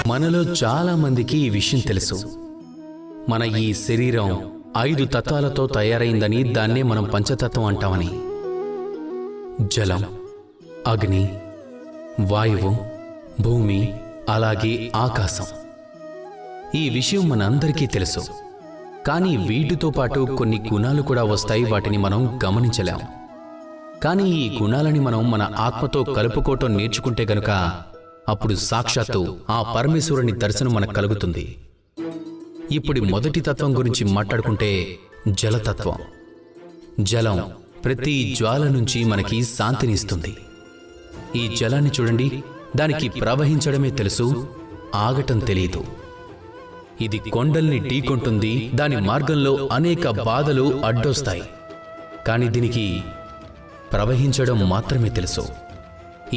మనలో చాలా మందికి ఈ విషయం తెలుసు. మన ఈ శరీరం 5 తత్వాలతో తయారైందని, దాన్నే మనం పంచతత్వం అంటామని. జలం, అగ్ని, వాయువు, భూమి, అలాగే ఆకాశం. ఈ విషయం మనందరికీ తెలుసు. కానీ వీటితో పాటు కొన్ని గుణాలు కూడా వస్తాయి, వాటిని మనం గమనించలేం. కానీ ఈ గుణాలని మనం మన ఆత్మతో కలుపుకోవటం నేర్చుకుంటే గనుక అప్పుడు సాక్షాత్తు ఆ పరమేశ్వరుని దర్శనం మనకు కలుగుతుంది. ఇప్పుడు మొదటి తత్వం గురించి మాట్లాడుకుంటే జలతత్వం. జలం ప్రతి జ్వాల నుంచి మనకి శాంతినిస్తుంది. ఈ జలాన్ని చూడండి, దానికి ప్రవహించడమే తెలుసు, ఆగటం తెలియదు. ఇది కొండల్ని ఢీకొంటుంది, దాని మార్గంలో అనేక బాధలు అడ్డొస్తాయి. కానీ దీనికి ప్రవహించడం మాత్రమే తెలుసు.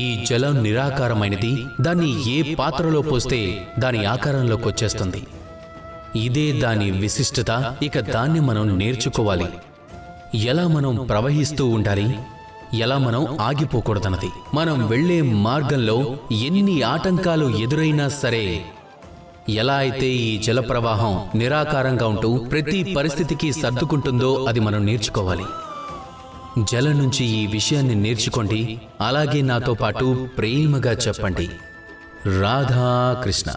ఈ జలం నిరాకారమైనది, దాన్ని ఏ పాత్రలో పోస్తే దాని ఆకారంలోకి వచ్చేస్తుంది. ఇదే దాని విశిష్టత. ఇక దాన్ని మనం నేర్చుకోవాలి. ఎలా మనం ప్రవహిస్తూ ఉండాలి, ఎలా మనం ఆగిపోకూడదన్నది. మనం వెళ్లే మార్గంలో ఎన్ని ఆటంకాలు ఎదురైనా సరే, ఎలా అయితే ఈ జల ప్రవాహం నిరాకారంగా ఉంటూ ప్రతి పరిస్థితికి సర్దుకుంటుందో అది మనం నేర్చుకోవాలి. జలం నుంచి ఈ విషయాన్ని నేర్చుకోండి. అలాగే నాతో పాటు ప్రేమగా చెప్పండి, రాధా కృష్ణ.